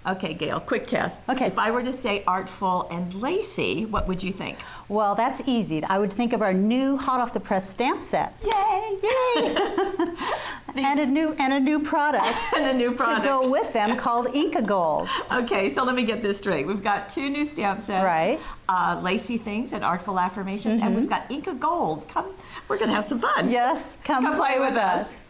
Okay, Gail, quick test. Okay. If I were to say Artful and Lacy, what would you think? Well, that's easy. I would think of our new hot off the press stamp sets. Yay! Yay! and a new product. And a new product. To go with them called Inka Gold. Okay, so let me get this straight. We've got 2 new stamp sets. Right. Lacy Things and Artful Affirmations, and we've got Inka Gold. Come, we're gonna have some fun. Yes, come play with us.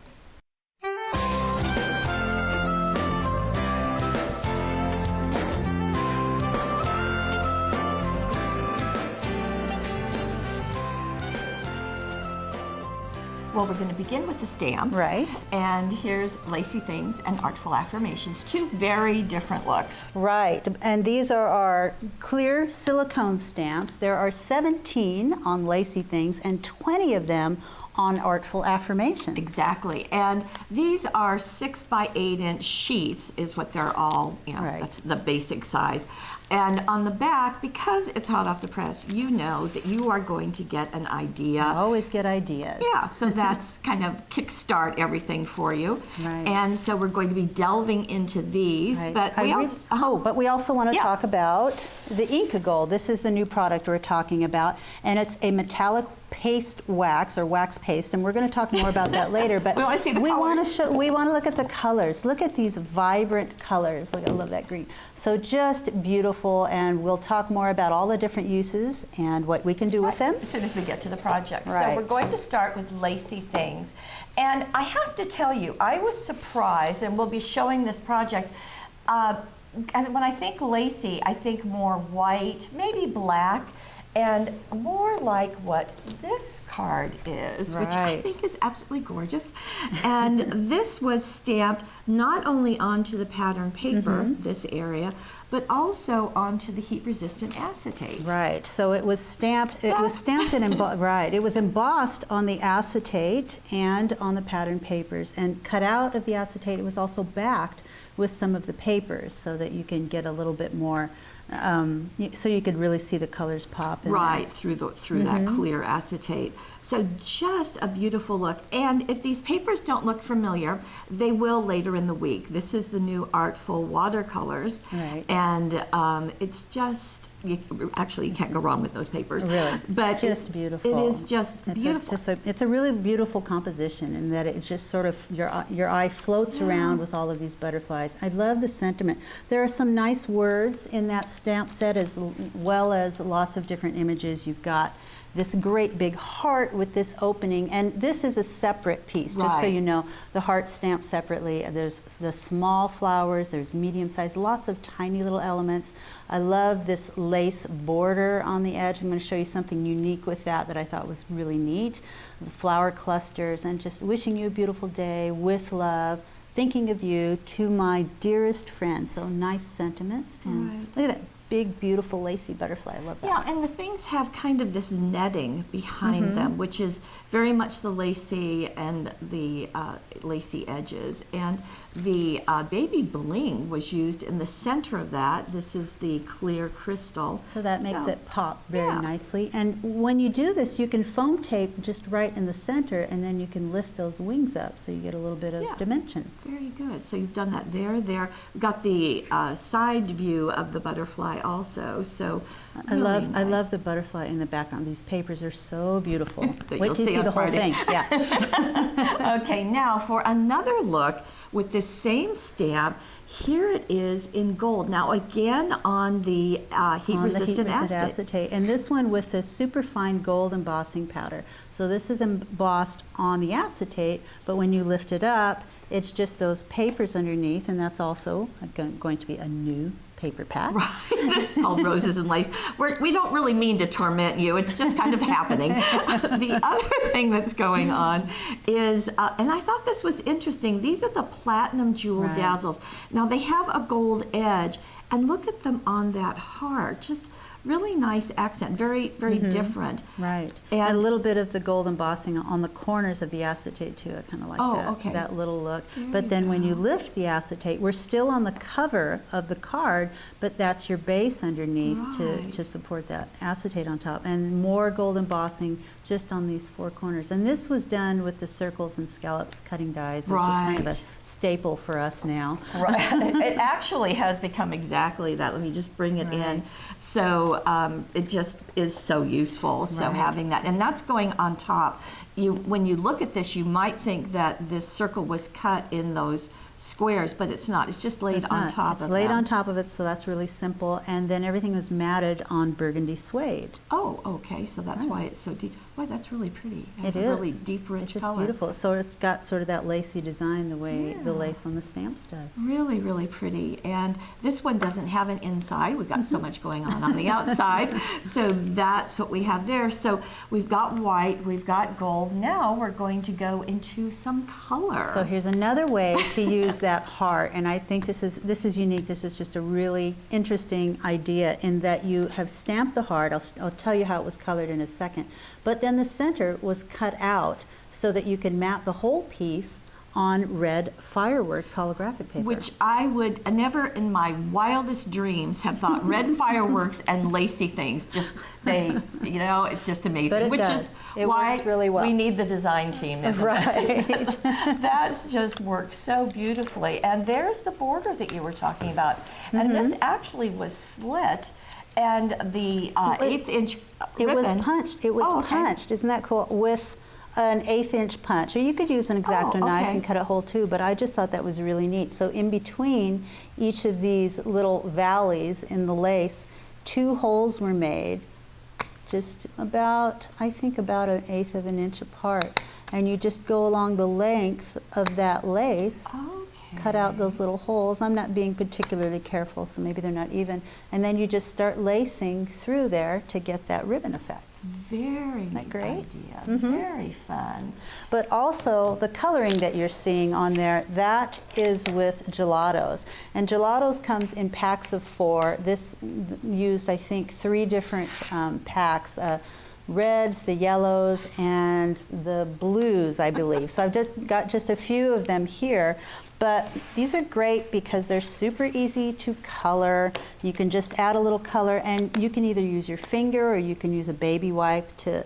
Well, we're going to begin with the stamps. Right. And here's Lacy Things and Artful Affirmations, 2 very different looks. Right, and these are our clear silicone stamps. There are 17 on Lacy Things and 20 of them on Artful Affirmations. Exactly, and these are 6 by 8 inch sheets is what they're all, Right. That's the basic size. And on the back, because it's hot off the press, you know that you are going to get an idea. Always get ideas. Yeah, so that's kind of kickstart everything for you. Right. And so we're going to be delving into these, Right. but we also... but we also want to Yeah. talk about the Inka Gold. This is the new product we're talking about, and it's a metallic paste wax or wax paste, and we're going to talk more about that later. But We wanna see the colors. we want to look at the colors. Look at these vibrant colors. Look, I love that green. So just beautiful, and we'll talk more about all the different uses and what we can do with them as soon as we get to the project. Right. So we're going to start with Lacy Things. And I have to tell you, I was surprised, and we'll be showing this project, as when I think Lacy, I think more white, maybe black, and more like what this card is, which I Right. think is absolutely gorgeous. And this was stamped not only onto the pattern paper, this area, but also onto the heat-resistant acetate. Right. So it was stamped. It was stamped and right. It was embossed on the acetate and on the pattern papers, and cut out of the acetate. It was also backed with some of the papers, so that you can get a little bit more. So you could really see the colors pop. Right, through that clear acetate. So just a beautiful look. And if these papers don't look familiar, they will later in the week. This is the new Artful watercolors. Right. And it's just, you can't go wrong with those papers. Really, but just beautiful. It is just beautiful. It's a really beautiful composition in that it just sort of, your eye floats around with all of these butterflies. I love the sentiment. There are some nice words in that stamp set, as well as lots of different images. You've got this great big heart with this opening, and this is a separate piece, just so you know. The heart stamped separately. There's the small flowers, there's medium size, lots of tiny little elements. I love this lace border on the edge. I'm going to show you something unique with that I thought was really neat. The flower clusters, and just wishing you a beautiful day with love, thinking of you, to my dearest friend. So nice sentiments, and look at that big, beautiful, lacy butterfly. I love that. Yeah, and the things have kind of this netting behind them, which is very much the lacy and the lacy edges. And the baby bling was used in the center of that. This is the clear crystal. So that makes it pop very nicely. And when you do this, you can foam tape just right in the center, and then you can lift those wings up so you get a little bit of dimension. Very good. So you've done that there. We've got the side view of the butterfly also. So I love the butterfly in the background. These papers are so beautiful. Wait till you see the whole thing. Yeah. Okay, now for another look with this same stamp. Here it is in gold. Now again on the heat-resistant acetate. And this one with the superfine gold embossing powder. So this is embossed on the acetate, but when you lift it up, it's just those papers underneath, and that's also going to be a new paper pack. Right, it's called Roses and Lace. We don't really mean to torment you, it's just kind of happening. The other thing that's going on is, and I thought this was interesting, these are the platinum jewel dazzles. Now they have a gold edge, and look at them on that heart, just really nice accent, very, very different. Right. And a little bit of the gold embossing on the corners of the acetate too. I kind of like that, okay. that little look. There But you then when go. you lift the acetate, we're still on the cover of the card, but that's your base underneath Right. to support that acetate on top. And more gold embossing just on these four corners. And this was done with the circles and scallops cutting dies, which is kind of a Right. staple for us now. Right. It actually has become exactly that. Let me just bring it in. Right. So it just is so useful. So Right. having that, and that's going on top. When you look at this, you might think that this circle was cut in those squares, but it's not. It's just laid It's on not. top It's of laid them. on top of it, so that's really simple. And then everything was matted on burgundy suede. Oh, okay. So that's why it's so deep. Boy, that's really pretty. It A is. really deep, rich It's just color. beautiful. So it's got sort of that lacy design the way the Yeah. lace on the stamps does. Really, really pretty. And this one doesn't have an inside. We've got so much going on the outside. So that's what we have there. So we've got white, we've got gold. Now we're going to go into some color. So here's another way to use that heart, and I think this is unique. This is just a really interesting idea in that you have stamped the heart. I'll tell you how it was colored in a second. But then the center was cut out so that you can map the whole piece on red fireworks holographic paper. Which I would never in my wildest dreams have thought red fireworks and lacy things. Just it's just amazing. But it Which does. is It why works really well. we need the design team, isn't it? Right. That's just works so beautifully. And there's the border that you were talking about. And this actually was slit, and the 1/8 inch It was ribbon. punched. It was Oh, okay. punched. Isn't that cool? With an 1/8 inch punch. Or you could use an X-Acto knife okay. and cut a hole too, but I just thought that was really neat. So in between each of these little valleys in the lace, 2 holes were made, just about, I think about 1/8 of an inch apart. And you just go along the length of that lace, Okay. cut out those little holes. I'm not being particularly careful, so maybe they're not even. And then you just start lacing through there to get that ribbon effect. Very that neat great? idea. Very fun. But also the coloring that you're seeing on there, that is with Gelatos. And Gelatos comes in packs of 4. This used, I think, 3 different packs. Reds, the yellows, and the blues, I believe. So I've just got just a few of them here. But these are great because they're super easy to color. You can just add a little color, and you can either use your finger or you can use a baby wipe to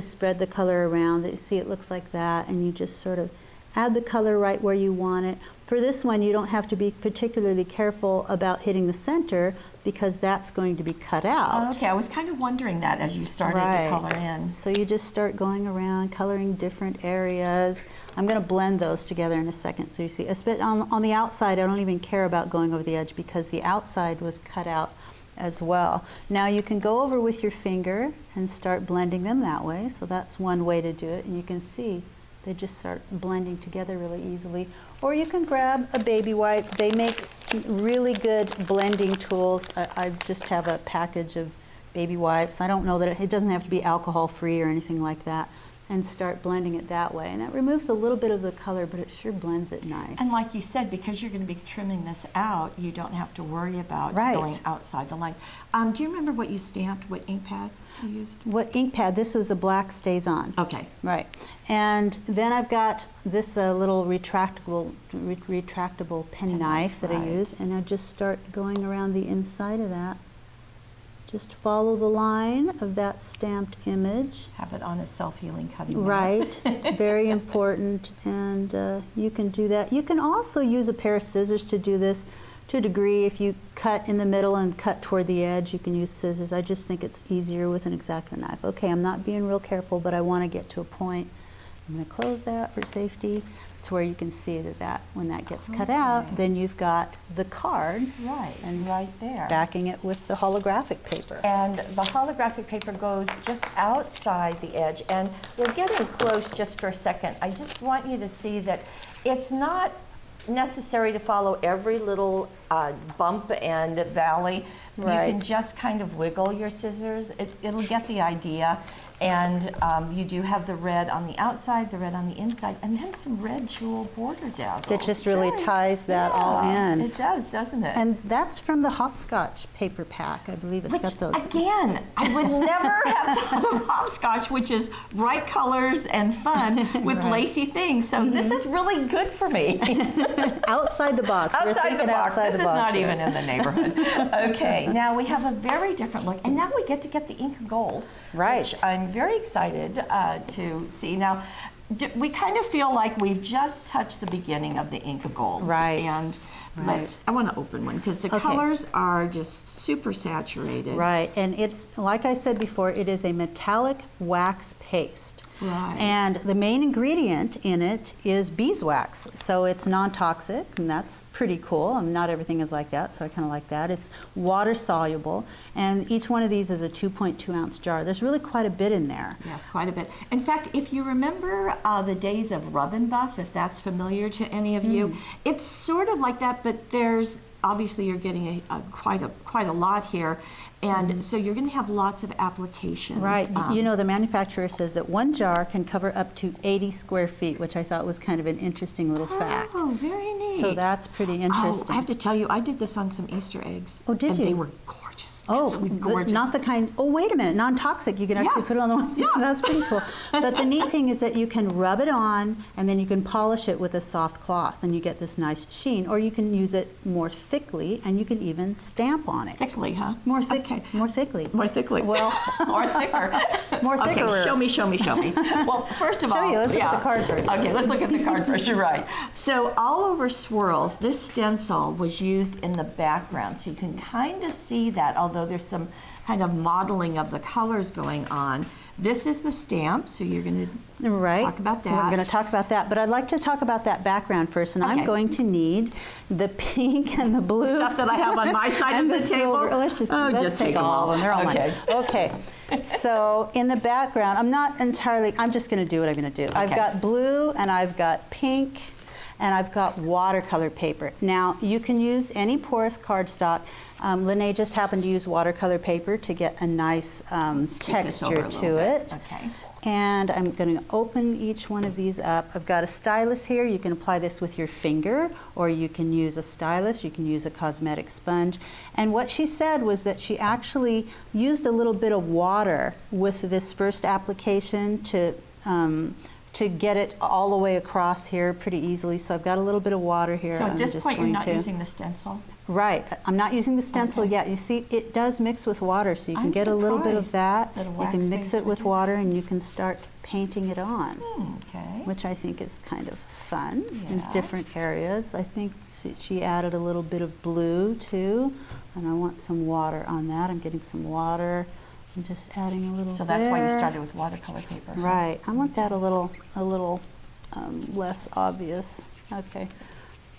spread the color around. You see, it looks like that, and you just sort of add the color right where you want it. For this one, you don't have to be particularly careful about hitting the center because that's going to be cut out. Okay, I was kind of wondering that as you started Right. to color in. So you just start going around, coloring different areas. I'm going to blend those together in a second so you see. On the outside, I don't even care about going over the edge because the outside was cut out as well. Now you can go over with your finger and start blending them that way. So that's one way to do it. And you can see they just start blending together really easily. Or you can grab a baby wipe. They make really good blending tools. I just have a package of baby wipes. I don't know that it doesn't have to be alcohol free or anything like that. And start blending it that way. And that removes a little bit of the color, but it sure blends it nice. And like you said, because you're going to be trimming this out, you don't have to worry about Right. going outside the line. Do you remember what you stamped, what ink pad you used? What ink pad? This was a black Stays-On. Okay. Right. And then I've got this little retractable penny knife that I right. use, and I just start going around the inside of that. Just follow the line of that stamped image. Have it on a self-healing cutting mat. Right, very important, and you can do that. You can also use a pair of scissors to do this to a degree. If you cut in the middle and cut toward the edge, you can use scissors. I just think it's easier with an X-Acto knife. Okay, I'm not being real careful, but I want to get to a point. I'm going to close that for safety to where you can see that when that gets cut out, Okay. then you've got the card Right, and right there. backing it with the holographic paper. And the holographic paper goes just outside the edge. And we're getting close just for a second. I just want you to see that it's not necessary to follow every little bump and valley. Right. You can just kind of wiggle your scissors. It'll get the idea. And you do have the red on the outside, the red on the inside, and then some red jewel border dazzles. It just really ties that all in. It does, doesn't it? And that's from the hopscotch paper pack. I believe it's got those. Again, I would never have thought of hopscotch, which is bright colors and fun with lacy things. So this is really good for me. Outside the box. Outside the box. This is not here. even in the neighborhood. Okay, now we have a very different look, and now we get to get the Inka Gold, Right. which I'm very excited to see. Now, we kind of feel like we've just touched the beginning of the Inka Golds. Right. And Right. I want to open one because the colors are just super saturated. Right, and it's, like I said before, it is a metallic wax paste. Right. And the main ingredient in it is beeswax. So it's non-toxic, and that's pretty cool. And not everything is like that, so I kind of like that. It's water soluble, and each one of these is a 2.2 ounce jar. There's really quite a bit in there. Yes, quite a bit. In fact, if you remember the days of Rub and Buff, if that's familiar to any of you, it's sort of like that, but there's obviously you're getting quite a lot here. And so you're going to have lots of applications. Right. You know, the manufacturer says that one jar can cover up to 80 square feet, which I thought was kind of an interesting little fact. Oh, very neat. So that's pretty Oh, interesting. I have to tell you, I did this on some Easter eggs. Oh, did and you? they were gorgeous. Oh, Absolutely gorgeous. not the kind, oh, wait a minute, non-toxic. You can actually Yes. put it on the one. Yeah. That's pretty cool. But the neat thing is that you can rub it on and then you can polish it with a soft cloth and you get this nice sheen. Or you can use it more thickly and you can even stamp on it. Thickly, huh? More thick, Okay. more thickly. More thickly. Well, or thicker. More thicker. Okay, show me. Well, first of all, Show you. Let's look at the card first. Okay, let's look at the card first. You're right. So all over swirls, this stencil was used in the background, so you can kind of see that. Although there's some kind of modeling of the colors going on. This is the stamp, so you're going to talk about that. We're going to talk about that, but I'd like to talk about that background first, and I'm going to need the pink and the blue. Stuff that I have on my side of the table. Silver. Let's just take them all. and they're all Okay. mine. Okay. So in the background, I'm just going to do what I'm going to do. I've got blue and I've got pink and I've got watercolor paper. Now, you can use any porous cardstock. Lene just happened to use watercolor paper to get a nice texture to it. Okay. And I'm going to open each one of these up. I've got a stylus here. You can apply this with your finger, or you can use a stylus. You can use a cosmetic sponge. And what she said was that she actually used a little bit of water with this first application to get it all the way across here pretty easily. So I've got a little bit of water here. So at this point, you're not using the stencil? Right. I'm not using the stencil yet. You see, it does mix with water, so you can get a little bit of that. You can mix it with water, and you can start painting it on, Okay. which I think is kind of fun in different areas. I think she added a little bit of blue, too, and I want some water on that. I'm getting some water. I'm just adding a little So that's why you started with watercolor paper. Huh? Right. I want that a little less obvious. Okay.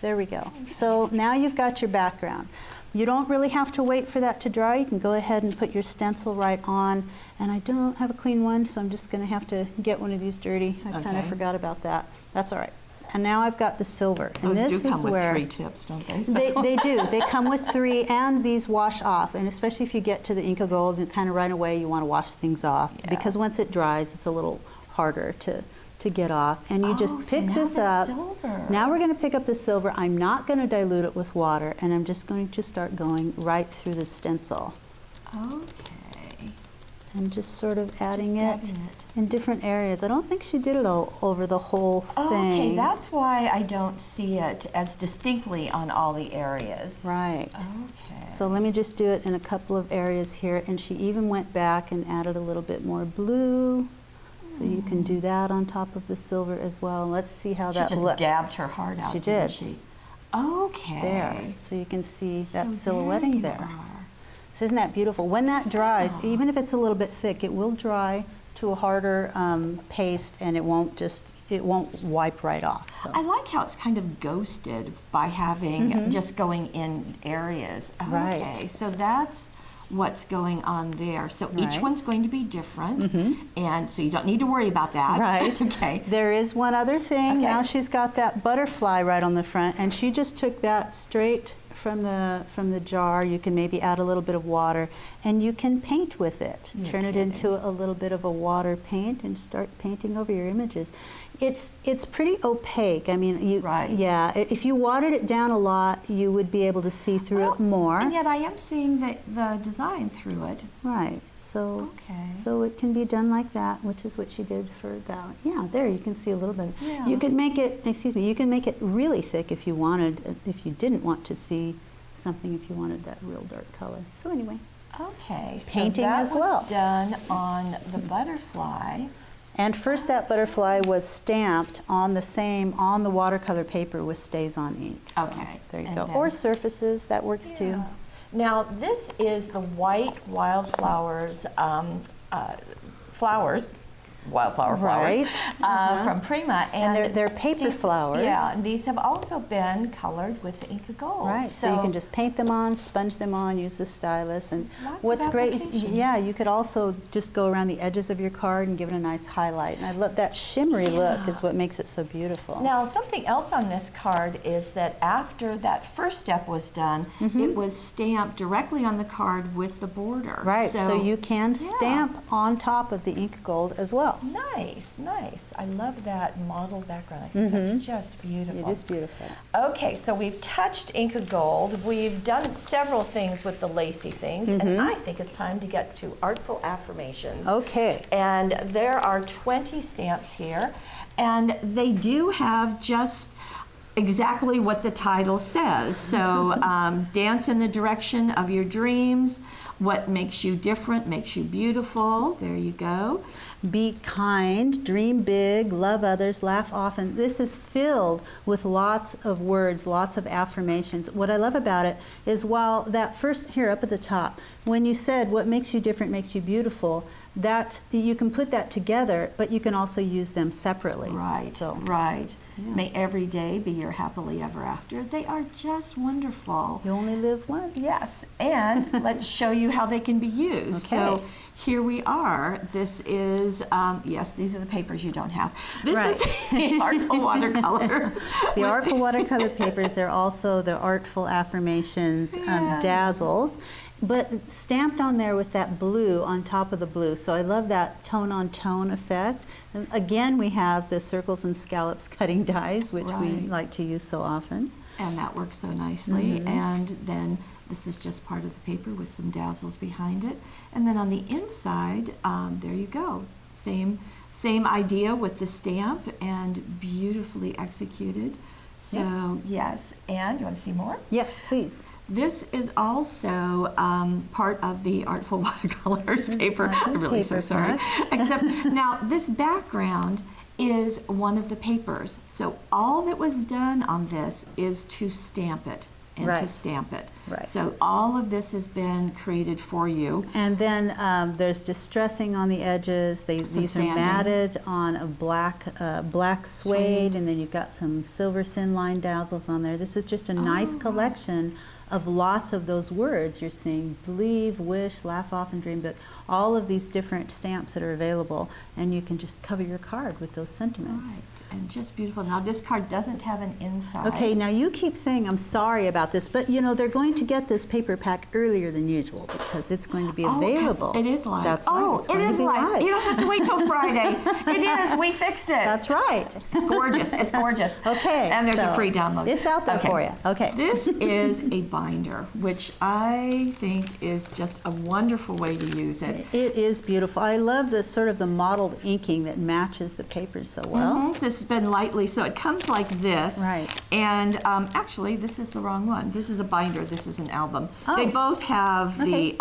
There we go. So now you've got your background. You don't really have to wait for that to dry. You can go ahead and put your stencil right on. And I don't have a clean one, so I'm just going to have to get one of these dirty. I kind of forgot about that. That's all right. And now I've got the silver. And Those this do come is with where 3 tips, don't they? they do. They come with 3, and these wash off. And especially if you get to the Inka Gold, and kind of right away you want to wash things off because once it dries, it's a little harder to get off. And you just pick this up. Silver. Now we're going to pick up the silver. I'm not going to dilute it with water, and I'm just going to start going right through the stencil. Okay. And just sort of adding it in different areas. I don't think she did it all over the whole thing. Okay, that's why I don't see it as distinctly on all the areas. Right. Okay. So let me just do it in a couple of areas here. And she even went back and added a little bit more blue. So you can do that on top of the silver as well. Let's see how that looks. She just dabbed her heart out, She didn't did. she? Okay. There. So you can see that So silhouetting there you there. are. So isn't that beautiful? When that dries, even if it's a little bit thick, it will dry to a harder paste, and it won't wipe right off. So. I like how it's kind of ghosted by having just going in areas. Okay, Right. so that's what's going on there. So each Right. one's going to be different, and so you don't need to worry about that. Right. Okay. There is one other thing. Okay. Now she's got that butterfly right on the front, and she just took that straight from the jar. You can maybe add a little bit of water, and you can paint with it. You're Turn it kidding. into a little bit of a water paint and start painting over your images. It's pretty opaque. I mean, Right. yeah. If you watered it down a lot, you would be able to see through it more. And yet I am seeing the design through it. Right. So, Okay. so it can be done like that, which is what she did for that. Yeah, there you can see a little bit. Yeah. You could make it, excuse me, you can make it really thick if you wanted, if you didn't want to see something, if you wanted that real dark color. So anyway, Okay, so Painting that as well. was done on the butterfly. and first that butterfly was stamped on the watercolor paper with Stays-On ink. So Okay, there you and go. then- Or surfaces, that works too. Yeah. Now, this is the white wildflowers, wildflower Right. flowers from Prima. And they're paper flowers. Yeah, and these have also been colored with the Inka Gold. Right, so you can just paint them on, sponge them on, use the stylus, and Lots of what's great is, applications. yeah, you could also just go around the edges of your card and give it a nice highlight. And I love that shimmery look is what makes it so beautiful. Now, something else on this card is that after that first step was done, it was stamped directly on the card with the border. Right, so you can yeah. stamp on top of the ink gold as well. Nice, nice. I love that mottled background. I think that's just beautiful. It is beautiful. Okay, so we've touched Inka Gold. We've done several things with the Lacy things, and I think it's time to get to Artful Affirmations. Okay. And there are 20 stamps here, and they do have just exactly what the title says. So, dance in the direction of your dreams. What makes you different makes you beautiful. There you go. Be kind, dream big, love others, laugh often. This is filled with lots of words, lots of affirmations. What I love about it is while that first, here up at the top, when you said what makes you different makes you beautiful, that you can put that together, but you can also use them separately. Right, So, right. Yeah. May every day be your happily ever after. They are just wonderful. you only live once. Yes, and let's show you how they can be used. So Okay. here we are. This is, yes, these are the papers you don't have. This Right. is the Artful Watercolors. The Artful Watercolor papers, they're also the Artful Affirmations Yeah. Dazzles, but stamped on there with that blue on top of the blue. So I love that tone-on-tone effect. And again, we have the circles and scallops cutting dies, which we Right. like to use so often. And that works so nicely. And then this is just part of the paper with some dazzles behind it. And then on the inside, there you go. Same idea with the stamp and beautifully executed. So yes, and you want to see more? Yes, please. This is also part of the Artful Watercolors paper. Artful I'm really so paper sorry. pack. Except now this background is one of the papers. So all that was done on this is to stamp it and to Right. stamp it. Right. So all of this has been created for you. And then there's distressing on the edges. These are sanding. matted on a black suede, and then you've got some silver thin line dazzles on there. This is just a nice collection of lots of those words you're seeing: believe, wish, laugh often, dream big. All of these different stamps that are available, and you can just cover your card with those sentiments. Right. And just beautiful. Now this card doesn't have an inside. Okay, now you keep saying I'm sorry about this, but you know they're going to get this paper pack earlier than usual because it's going to be 'cause available. It is live. That's right. Oh, it's it going to is be live. You don't have to wait till Friday. It is. We fixed it. That's right. It's gorgeous. It's gorgeous. Okay. And there's a so free download. It's out there Okay. for you. Okay. This is a binder, which I think is just a wonderful way to use it. It is beautiful. I love the sort of the mottled inking that matches the papers so well. This has been lightly, so it comes like this. Right. And actually, this is the wrong one. This is a binder. This is an album. Oh. They both have Okay.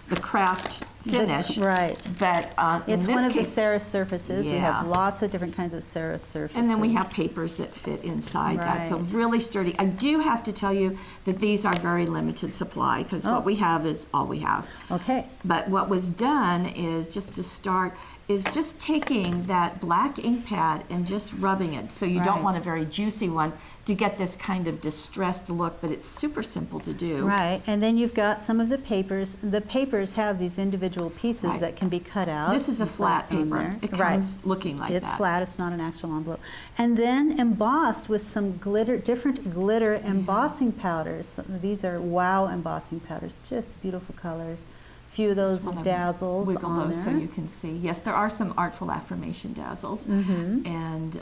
the craft finish. Right. But It's in one this of the case, Sarah surfaces. We Yeah. have lots of different kinds of Sarah surfaces. and then we have papers that fit inside that, so Right. really sturdy. I do have to tell you that these are very limited supply because Oh. what we have is all we have. Okay. But what was done is just to start is just taking that black ink pad and just rubbing it. So you don't Right. want a very juicy one. to get this kind of distressed look, but it's super simple to do. Right, and then you've got some of the papers. The papers have these individual pieces Right. that can be cut out. This is a and flat placed on paper. there. It Right. comes looking like It's that. flat, it's not an actual envelope. And then embossed with some glitter, different glitter embossing powders. These are wow embossing powders, just beautiful colors. Few of those Just wanna dazzles wiggle on those there. so you can see. Yes, there are some Artful Affirmation dazzles. And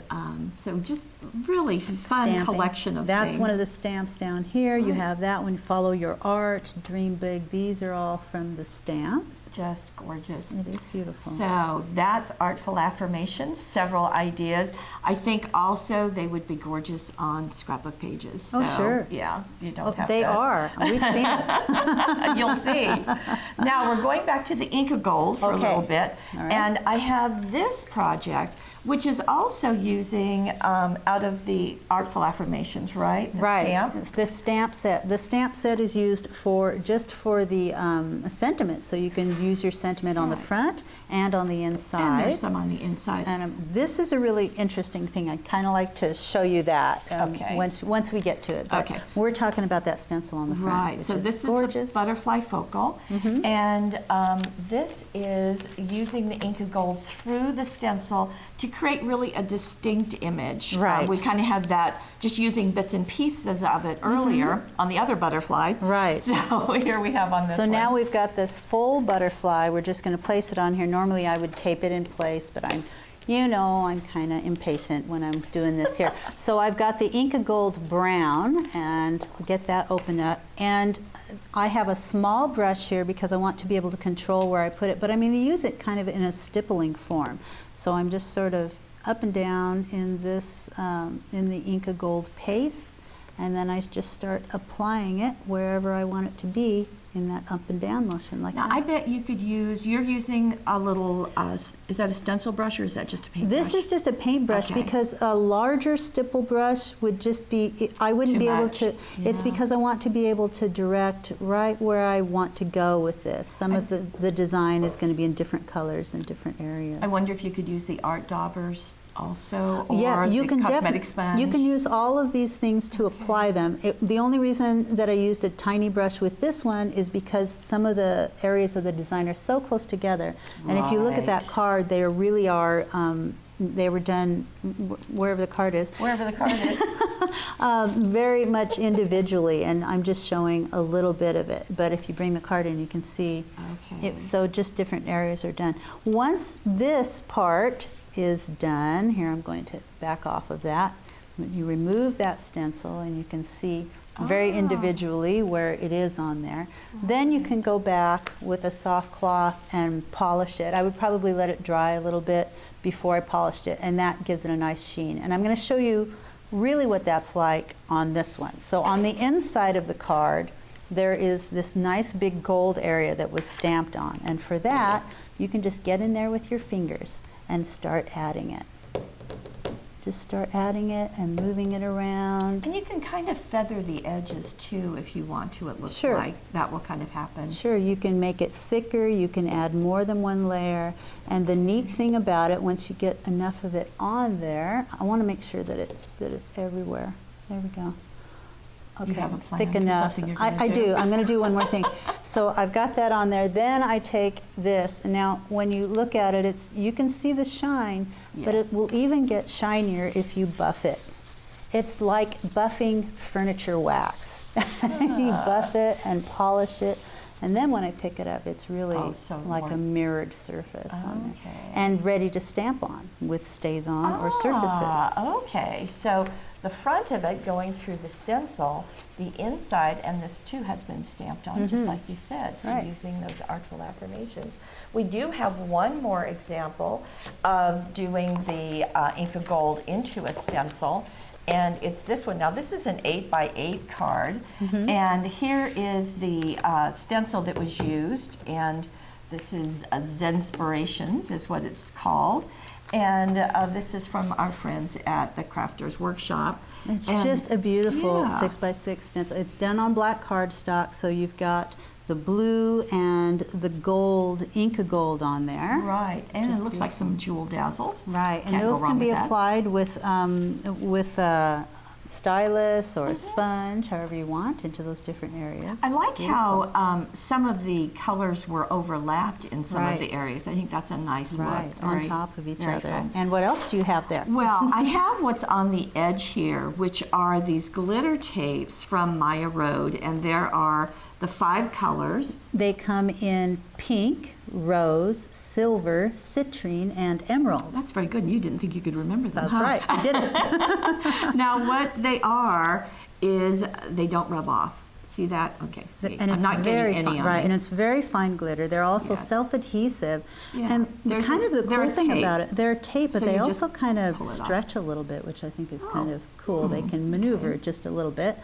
so just really fun Stamping. collection of That's things. one of the stamps down here. You Right. have that one, Follow Your Art, Dream Big. These are all from the stamps. Just gorgeous. It is beautiful. So that's Artful Affirmations, several ideas. I think also they would be gorgeous on scrapbook pages. Oh, So, sure. Yeah, you don't Oh, have they to. are. We've seen it. You'll see. Now we're going back to the Inka Gold for a Okay. little bit. All right. And I have this project, which is also using out of the Artful Affirmations, right? The Right. stamp. The stamp set. The stamp set is used for just for the sentiment, so you can use your sentiment on the front and on the And inside. there's some on the inside. And this is a really interesting thing. I'd kind of like to show you that Okay. once we get to it. But Okay. we're talking about that stencil on the front, Right, which so is this gorgeous. is the butterfly focal, and this is using the Inka Gold through the stencil to create really a distinct image. Right. We kind of had that just using bits and pieces of it earlier on the other butterfly. Right. So here we have on this So one. now we've got this full butterfly. We're just going to place it on here. Normally I would tape it in place, but I'm kind of impatient when I'm doing this here. So I've got the Inka Gold brown, and get that opened up. And I have a small brush here because I want to be able to control where I put it, but I'm going to use it kind of in a stippling form. So I'm just sort of up and down in this, in the Inka Gold paste, and then I just start applying it wherever I want it to be in that up and down motion like Now that. I bet you could use, you're using a little, is that a stencil brush or is that just a paintbrush? This is just a paintbrush Okay. because a larger stipple brush would just be, I wouldn't Too be able much. to, it's Yeah. because I want to be able to direct right where I want to go with this. Some of the design is going to be in different colors in different areas. I wonder if you could use the art daubers also, or Yeah, you the can cosmetic sponge. You can use all of these things to apply them. The only reason that I used a tiny brush with this one is because some of the areas of the design are so close together. And if you look at that Right. card, they really are, they were done wherever the card is. Wherever the card is. Very much individually, and I'm just showing a little bit of it. But if you bring the card in, you can see. Okay. So just different areas are done. Once this part is done, here I'm going to back off of that. You remove that stencil, and you can see very individually where it is on there. Then you can go back with a soft cloth and polish it. I would probably let it dry a little bit before I polished it, and that gives it a nice sheen. And I'm going to show you really what that's like on this one. So on the inside of the card, there is this nice big gold area that was stamped on. And for that, you can just get in there with your fingers and start adding it. Just start adding it and moving it around. And you can kind of feather the edges too if you want to, it looks Sure. like. That will kind of happen. Sure, you can make it thicker, you can add more than one layer. And the neat thing about it, once you get enough of it on there, I want to make sure that it's everywhere. There we go. Okay, You have a plan thick for enough. something you're gonna I do? do. I'm going to do one more thing. So I've got that on there. Then I take this, and now when you look at it, you can see the shine, but it Yes. will even get shinier if you buff it. It's like buffing furniture wax. You buff it and polish it, and then when I pick it up, it's really so like more- a mirrored surface on there, Okay. and ready to stamp on with stays-on or surfaces. Okay, so the front of it going through the stencil, the inside, and this too has been stamped on, just like you said, so Right. using those Artful Affirmations. We do have one more example of doing the Inka Gold into a stencil, and it's this one. Now this is an 8x8 card, and here is the stencil that was used, and this is Zenspirations is what it's called. And this is from our friends at the Crafters Workshop. It's And- just a beautiful yeah. 6x6 stencil. It's done on black cardstock, so you've got the blue and the gold, Inka Gold on there. Right, and Just it looks like some jewel dazzles. Right, and Can't go those wrong can be with that. applied with stylus or a sponge, however you want, into those different areas. I It's like beautiful. how some of the colors were overlapped in some of the Right. areas. I think that's a nice Right, look. on Very- top of each very other. fun. And what else do you have there? Well, I have what's on the edge here, which are these glitter tapes from Maya Road, and there are the 5 colors. They come in pink, rose, silver, citrine, and emerald. That's very good. And you didn't think you could remember them. That's huh? right, I did it. Now, what they are is they don't rub off. See that? Okay. See, And I'm it's not very getting any fine, on right? me. And it's very fine glitter. They're also Yes. self-adhesive. Yeah. And There's kind a- of the they're cool a thing tape. about it, they're tape, but So they you just also kind of pull it off. stretch a little bit, which I think is kind Oh. of cool. They can maneuver just a little bit.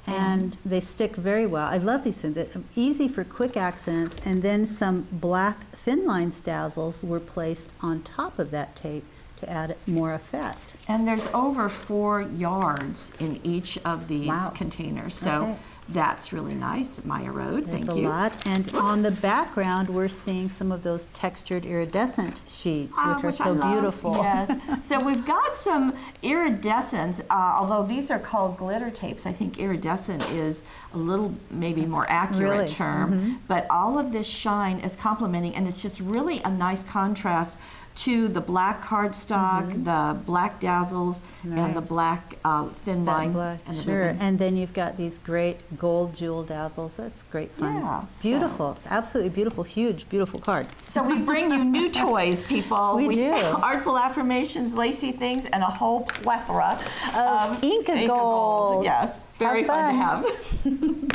And they stick very well. I love these things. They're easy for quick accents. And then some black thin line dazzles were placed on top of that tape to add more effect. And there's over 4 yards in each of these Wow. containers. So Okay. that's really nice. Maya Road, There's thank a you. lot. And on the background, we're seeing some of those textured iridescent sheets, Ah, which are I so love. beautiful. Yes. So we've got some iridescence, although these are called glitter tapes. I think iridescent is a little maybe more accurate Really? term. But all of this shine is complementing, and it's just really a nice contrast to the black cardstock, the black dazzles, and the Right. black thin That line. black, and the sure. ribbon. And then you've got these great gold jewel dazzles. That's great fun. Yeah, Beautiful. It's absolutely beautiful. Huge, beautiful card. So we bring you new toys, people. We do. Artful Affirmations, Lacy things, and a whole plethora Of Inka Inka gold. Yes, very Have fun to fun. have.